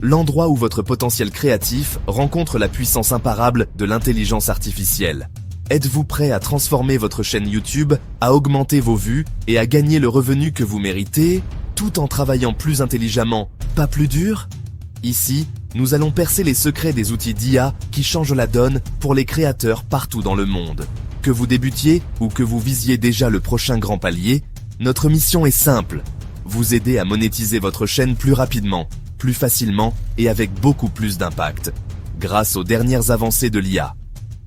l'endroit où votre potentiel créatif rencontre la puissance imparable de l'intelligence artificielle. Êtes-vous prêt à transformer votre chaîne YouTube, à augmenter vos vues et à gagner le revenu que vous méritez, tout en travaillant plus intelligemment, pas plus dur? Ici, nous allons percer les secrets des outils d'IA qui changent la donne pour les créateurs partout dans le monde. Que vous débutiez ou que vous visiez déjà le prochain grand palier, notre mission est simple, vous aider à monétiser votre chaîne plus rapidement, plus facilement et avec beaucoup plus d'impact, grâce aux dernières avancées de l'IA.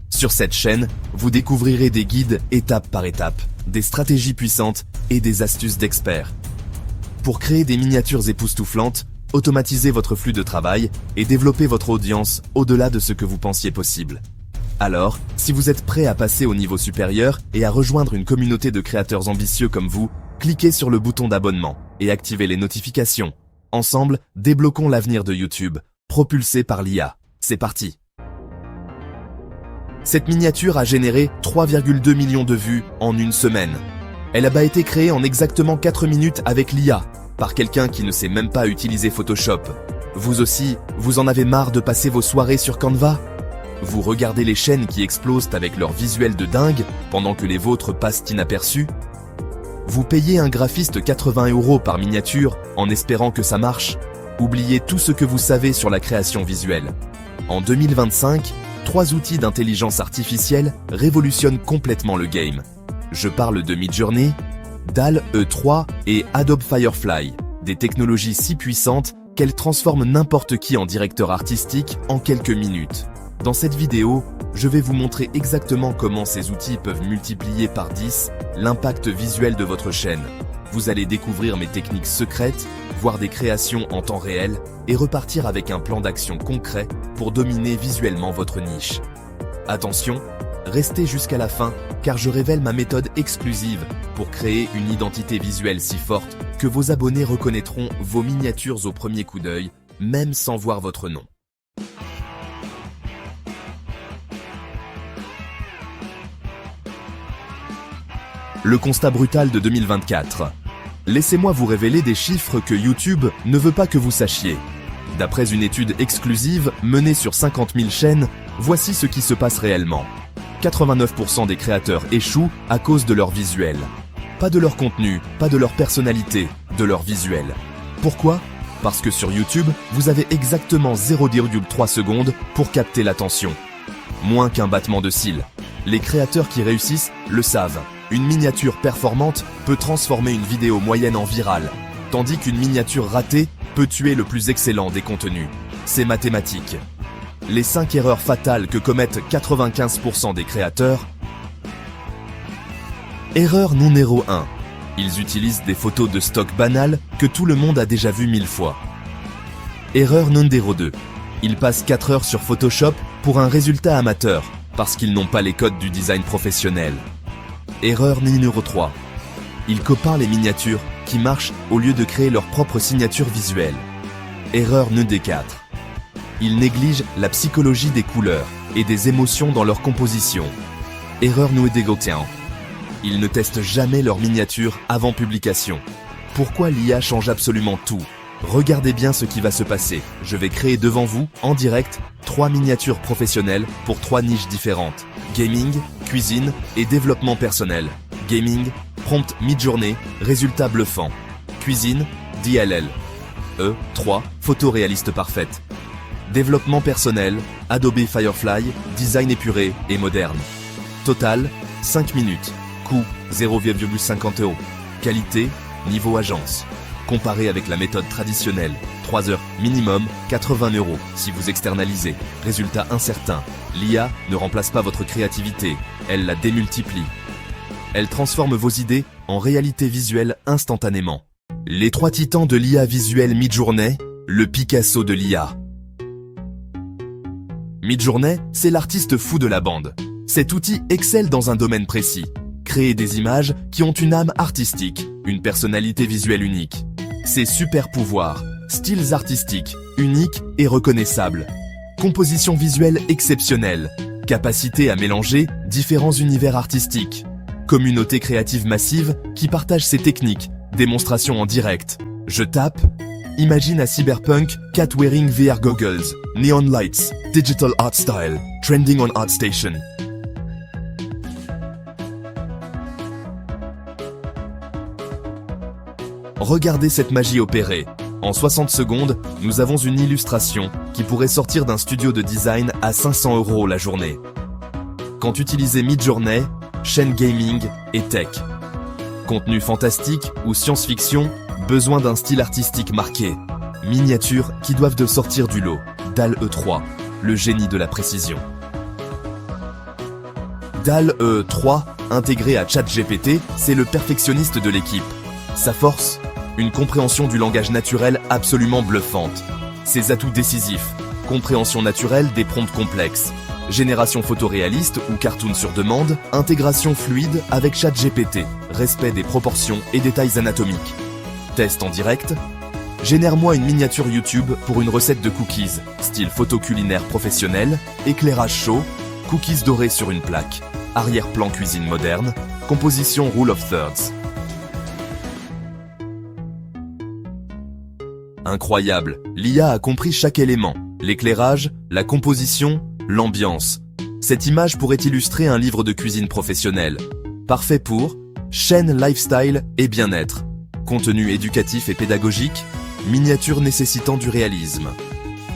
Sur cette chaîne, vous découvrirez des guides étape par étape, des stratégies puissantes et des astuces d'experts. Pour créer des miniatures époustouflantes, automatiser votre flux de travail et développer votre audience au-delà de ce que vous pensiez possible. Alors, si vous êtes prêt à passer au niveau supérieur et à rejoindre une communauté de créateurs ambitieux comme vous, cliquez sur le bouton d'abonnement et activez les notifications. Ensemble, débloquons l'avenir de YouTube, propulsé par l'IA. C'est parti! Cette miniature a généré 3,2 millions de vues en une semaine. Elle a été créée en exactement 4 minutes avec l'IA, par quelqu'un qui ne sait même pas utiliser Photoshop. Vous aussi, vous en avez marre de passer vos soirées sur Canva? Vous regardez les chaînes qui explosent avec leurs visuels de dingue pendant que les vôtres passent inaperçus? Vous payez un graphiste 80 € par miniature en espérant que ça marche? Oubliez tout ce que vous savez sur la création visuelle. En 2025, 3 outils d'intelligence artificielle révolutionnent complètement le game. Je parle de Midjourney, DALL-E 3 et Adobe Firefly, des technologies si puissantes qu'elles transforment n'importe qui en directeur artistique en quelques minutes. Dans cette vidéo, je vais vous montrer exactement comment ces outils peuvent multiplier par 10 l'impact visuel de votre chaîne. Vous allez découvrir mes techniques secrètes, voir des créations en temps réel et repartir avec un plan d'action concret pour dominer visuellement votre niche. Attention, restez jusqu'à la fin car je révèle ma méthode exclusive pour créer une identité visuelle si forte que vos abonnés reconnaîtront vos miniatures au premier coup d'œil, même sans voir votre nom. Le constat brutal de 2024. Laissez-moi vous révéler des chiffres que YouTube ne veut pas que vous sachiez. D'après une étude exclusive menée sur 50 000 chaînes, voici ce qui se passe réellement. 89% des créateurs échouent à cause de leur visuel. Pas de leur contenu, pas de leur personnalité, de leur visuel. Pourquoi? Parce que sur YouTube, vous avez exactement 0,3 secondes pour capter l'attention. Moins qu'un battement de cils. Les créateurs qui réussissent le savent. Une miniature performante peut transformer une vidéo moyenne en virale, tandis qu'une miniature ratée peut tuer le plus excellent des contenus. C'est mathématique. Les 5 erreurs fatales que commettent 95% des créateurs. Erreur numéro 1. Ils utilisent des photos de stock banales que tout le monde a déjà vues 1000 fois. Erreur numéro 2. Ils passent 4 heures sur Photoshop pour un résultat amateur, parce qu'ils n'ont pas les codes du design professionnel. Erreur numéro 3. Ils copient les miniatures qui marchent au lieu de créer leur propre signature visuelle. Erreur numéro 4. Ils négligent la psychologie des couleurs et des émotions dans leur composition. Erreur numéro 1. Ils ne testent jamais leur miniature avant publication. Pourquoi l'IA change absolument tout? Regardez bien ce qui va se passer. Je vais créer devant vous, en direct, 3 miniatures professionnelles pour 3 niches différentes. Gaming, cuisine et développement personnel. Gaming, prompt Midjourney, résultat bluffant. Cuisine, DLL. 3, photo réaliste parfaite. Développement personnel, Adobe Firefly, design épuré et moderne. Total, 5 minutes. Coût, 0,50 €. Qualité, niveau agence. Comparé avec la méthode traditionnelle, 3 heures minimum, 80 € si vous externalisez. Résultat incertain. L'IA ne remplace pas votre créativité, elle la démultiplie. Elle transforme vos idées en réalité visuelle instantanément. Les 3 titans de l'IA visuelle Midjourney, le Picasso de l'IA. Midjourney, c'est l'artiste fou de la bande. Cet outil excelle dans un domaine précis. Créer des images qui ont une âme artistique, une personnalité visuelle unique. Ses super pouvoirs, styles artistiques, uniques et reconnaissables. Composition visuelle exceptionnelle, capacité à mélanger différents univers artistiques. Communauté créative massive qui partage ses techniques, démonstrations en direct. Je tape Imagine a cyberpunk cat wearing VR goggles, neon lights, digital art style, trending on ArtStation. Regardez cette magie opérer. En 60 secondes, nous avons une illustration qui pourrait sortir d'un studio de design à 500 € la journée. Quand utilisez Midjourney, chaîne gaming et tech. Contenu fantastique ou science-fiction, besoin d'un style artistique marqué. Miniatures qui doivent de sortir du lot. DALL-E 3, le génie de la précision. DALL-E 3, intégré à ChatGPT, c'est le perfectionniste de l'équipe. Sa force, une compréhension du langage naturel absolument bluffante. Ses atouts décisifs, compréhension naturelle des prompts complexes, génération photoréaliste ou cartoon sur demande, intégration fluide avec ChatGPT, respect des proportions et détails anatomiques. Test en direct. Génère-moi une miniature YouTube pour une recette de cookies, style photo culinaire professionnel, éclairage chaud, cookies dorés sur une plaque, arrière-plan cuisine moderne, composition rule of thirds. Incroyable, l'IA a compris chaque élément, l'éclairage, la composition, l'ambiance. Cette image pourrait illustrer un livre de cuisine professionnel. Parfait pour chaîne lifestyle et bien-être. Contenu éducatif et pédagogique, miniature nécessitant du réalisme.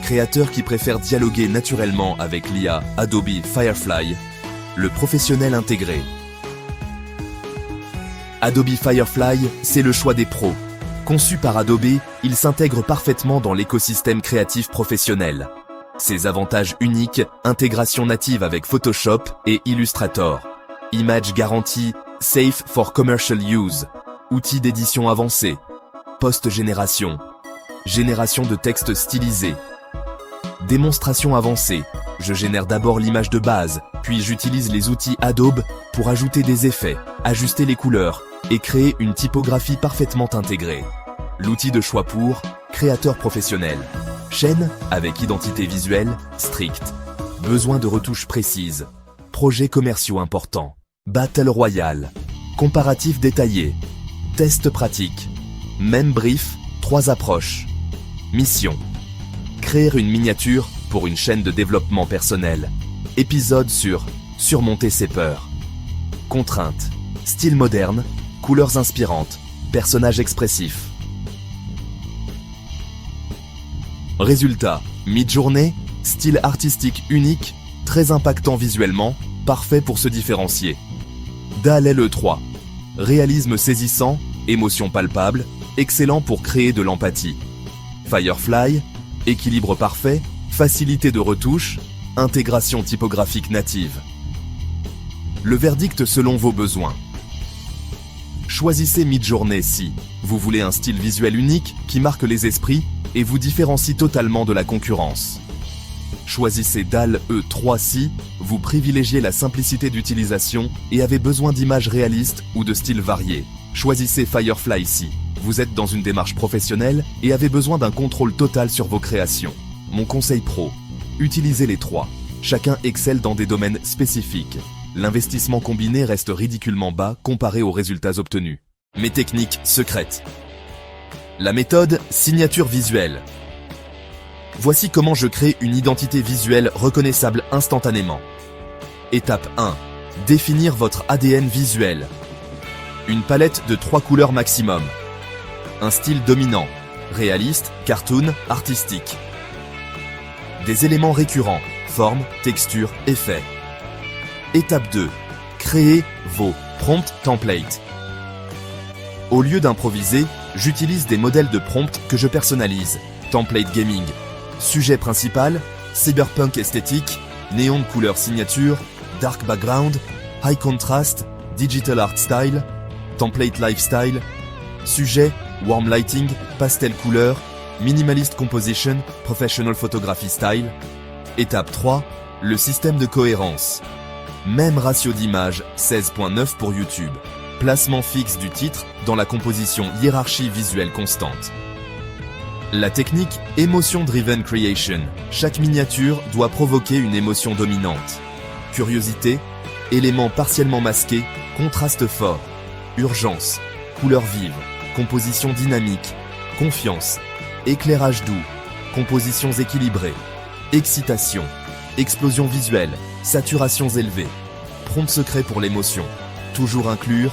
Créateur qui préfère dialoguer naturellement avec l'IA Adobe Firefly, le professionnel intégré. Adobe Firefly, c'est le choix des pros. Conçu par Adobe, il s'intègre parfaitement dans l'écosystème créatif professionnel. Ses avantages uniques, intégration native avec Photoshop et Illustrator. Image garantie, safe for commercial use. Outils d'édition avancés. Post-génération. Génération de texte stylisé. Démonstration avancée. Je génère d'abord l'image de base, puis j'utilise les outils Adobe pour ajouter des effets, ajuster les couleurs et créer une typographie parfaitement intégrée. L'outil de choix pour créateur professionnel. Chaîne avec identité visuelle stricte. Besoin de retouches précises. Projets commerciaux importants. Battle Royale. Comparatif détaillé. Test pratique. Même brief, 3 approches. Mission. Créer une miniature pour une chaîne de développement personnel. Épisode sur surmonter ses peurs. Contraintes. Style moderne, couleurs inspirantes, personnages expressifs. Résultat, Midjourney, style artistique unique, très impactant visuellement, parfait pour se différencier. DALL-E 3, réalisme saisissant, émotion palpable, excellent pour créer de l'empathie. Firefly, équilibre parfait, facilité de retouche, intégration typographique native. Le verdict selon vos besoins. Choisissez Midjourney si vous voulez un style visuel unique qui marque les esprits et vous différencie totalement de la concurrence. Choisissez DALL-E 3 si vous privilégiez la simplicité d'utilisation et avez besoin d'images réalistes ou de styles variés. Choisissez Firefly si vous êtes dans une démarche professionnelle et avez besoin d'un contrôle total sur vos créations. Mon conseil pro, utilisez les trois. Chacun excelle dans des domaines spécifiques. L'investissement combiné reste ridiculement bas comparé aux résultats obtenus. Mes techniques secrètes. La méthode signature visuelle. Voici comment je crée une identité visuelle reconnaissable instantanément. Étape 1. Définir votre ADN visuel. Une palette de 3 couleurs maximum. Un style dominant, réaliste, cartoon, artistique. Des éléments récurrents, forme, texture, effets. Étape 2. Créer vos prompt templates. Au lieu d'improviser, j'utilise des modèles de prompt que je personnalise. Template gaming. Sujet principal, cyberpunk esthétique, néon de couleur signature, dark background, high contrast, digital art style, template lifestyle. Sujet, warm lighting, pastel couleur, minimalist composition, professional photography style. Étape 3. Le système de cohérence. Même ratio d'image, 16.9 pour YouTube. Placement fixe du titre dans la composition hiérarchie visuelle constante. La technique Emotion Driven Creation. Chaque miniature doit provoquer une émotion dominante. Curiosité, éléments partiellement masqués, contraste fort, urgence, couleur vive, composition dynamique, confiance, éclairage doux, compositions équilibrées, excitation, explosion visuelle, saturations élevées, prompt secret pour l'émotion, toujours inclure,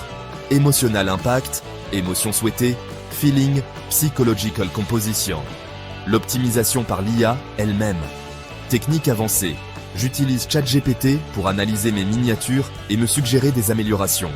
emotional impact, émotion souhaitée, feeling, psychological composition. L'optimisation par l'IA elle-même. Technique avancée. J'utilise ChatGPT pour analyser mes miniatures et me suggérer des améliorations.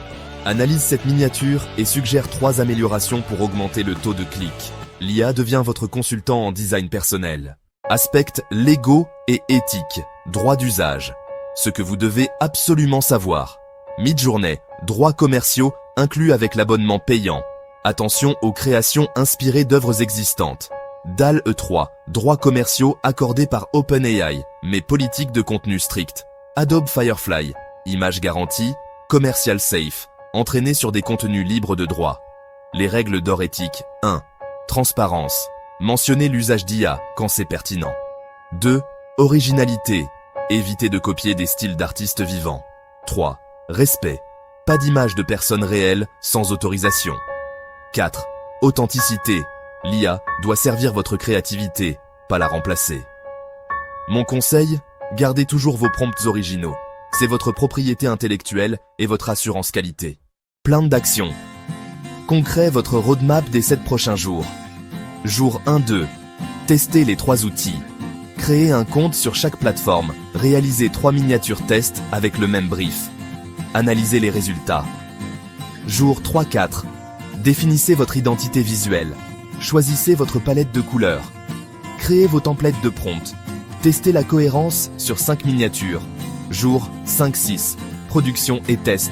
Analyse cette miniature et suggère 3 améliorations pour augmenter le taux de clic. L'IA devient votre consultant en design personnel. Aspects légaux et éthiques. Droits d'usage. Ce que vous devez absolument savoir. Midjourney. Droits commerciaux inclus avec l'abonnement payant. Attention aux créations inspirées d'œuvres existantes. DALL-E 3, droits commerciaux accordés par OpenAI, mais politique de contenu stricte. Adobe Firefly, image garantie, commercial safe, entraîné sur des contenus libres de droit. Les règles d'or éthique. 1. Transparence. Mentionnez l'usage d'IA quand c'est pertinent. 2. Originalité. Évitez de copier des styles d'artistes vivants. 3. Respect. Pas d'image de personnes réelles sans autorisation. 4. Authenticité. L'IA doit servir votre créativité, pas la remplacer. Mon conseil, gardez toujours vos prompts originaux. C'est votre propriété intellectuelle et votre assurance qualité. Plan d'action. Concret, votre roadmap des 7 prochains jours. Jour 1-2. Testez les 3 outils. Créez un compte sur chaque plateforme. Réalisez 3 miniatures tests avec le même brief. Analysez les résultats. Jour 3-4. Définissez votre identité visuelle. Choisissez votre palette de couleurs. Créez vos templates de prompt. Testez la cohérence sur 5 miniatures. Jour 5-6. Production et test.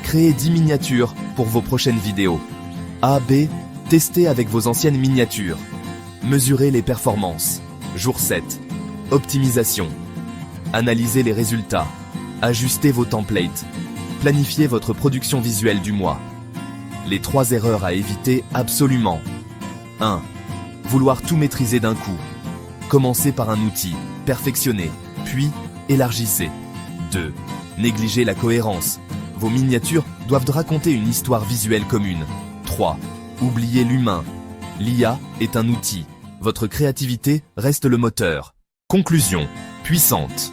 Créez 10 miniatures pour vos prochaines vidéos. A-B. Testez avec vos anciennes miniatures. Mesurez les performances. Jour 7. Optimisation. Analysez les résultats. Ajustez vos templates. Planifiez votre production visuelle du mois. Les 3 erreurs à éviter absolument. 1. Vouloir tout maîtriser d'un coup. Commencez par un outil, perfectionnez, puis élargissez. 2. Négligez la cohérence. Vos miniatures doivent raconter une histoire visuelle commune. 3. Oubliez l'humain. L'IA est un outil. Votre créativité reste le moteur. Conclusion. Puissante.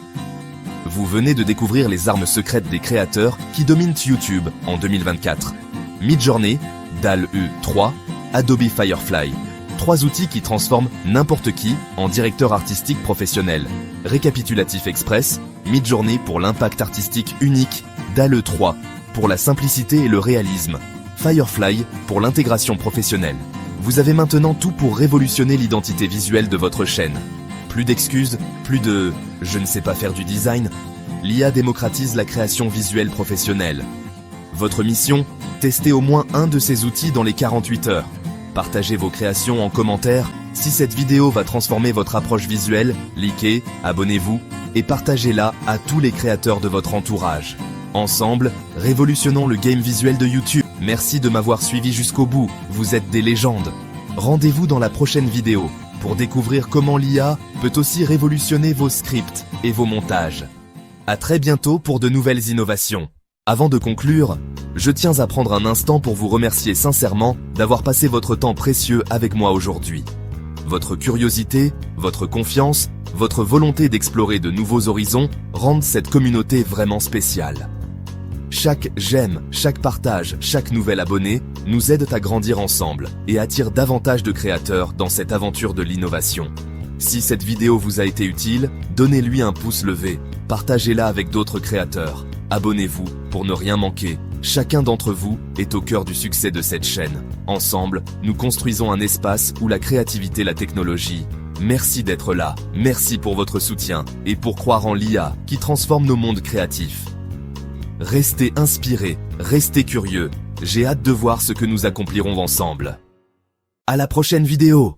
Vous venez de découvrir les armes secrètes des créateurs qui dominent YouTube en 2024. Midjourney, DALL-E 3, Adobe Firefly. 3 outils qui transforment n'importe qui en directeur artistique professionnel. Récapitulatif express, Midjourney pour l'impact artistique unique, DALL-E 3 pour la simplicité et le réalisme, Firefly pour l'intégration professionnelle. Vous avez maintenant tout pour révolutionner l'identité visuelle de votre chaîne. Plus d'excuses, plus de « je ne sais pas faire du design ». L'IA démocratise la création visuelle professionnelle. Votre mission, testez au moins un de ces outils dans les 48 heures. Partagez vos créations en commentaire. Si cette vidéo va transformer votre approche visuelle, likez, abonnez-vous et partagez-la à tous les créateurs de votre entourage. Ensemble, révolutionnons le game visuel de YouTube. Merci de m'avoir suivi jusqu'au bout, vous êtes des légendes. Rendez-vous dans la prochaine vidéo pour découvrir comment l'IA peut aussi révolutionner vos scripts et vos montages. À très bientôt pour de nouvelles innovations. Avant de conclure, je tiens à prendre un instant pour vous remercier sincèrement d'avoir passé votre temps précieux avec moi aujourd'hui. Votre curiosité, votre confiance, votre volonté d'explorer de nouveaux horizons rendent cette communauté vraiment spéciale. Chaque j'aime, chaque partage, chaque nouvel abonné nous aide à grandir ensemble et attire davantage de créateurs dans cette aventure de l'innovation. Si cette vidéo vous a été utile, donnez-lui un pouce levé, partagez-la avec d'autres créateurs. Abonnez-vous pour ne rien manquer. Chacun d'entre vous est au cœur du succès de cette chaîne. Ensemble, nous construisons un espace où la créativité et la technologie. Merci d'être là, merci pour votre soutien et pour croire en l'IA qui transforme nos mondes créatifs. Restez inspirés, restez curieux. J'ai hâte de voir ce que nous accomplirons ensemble. À la prochaine vidéo!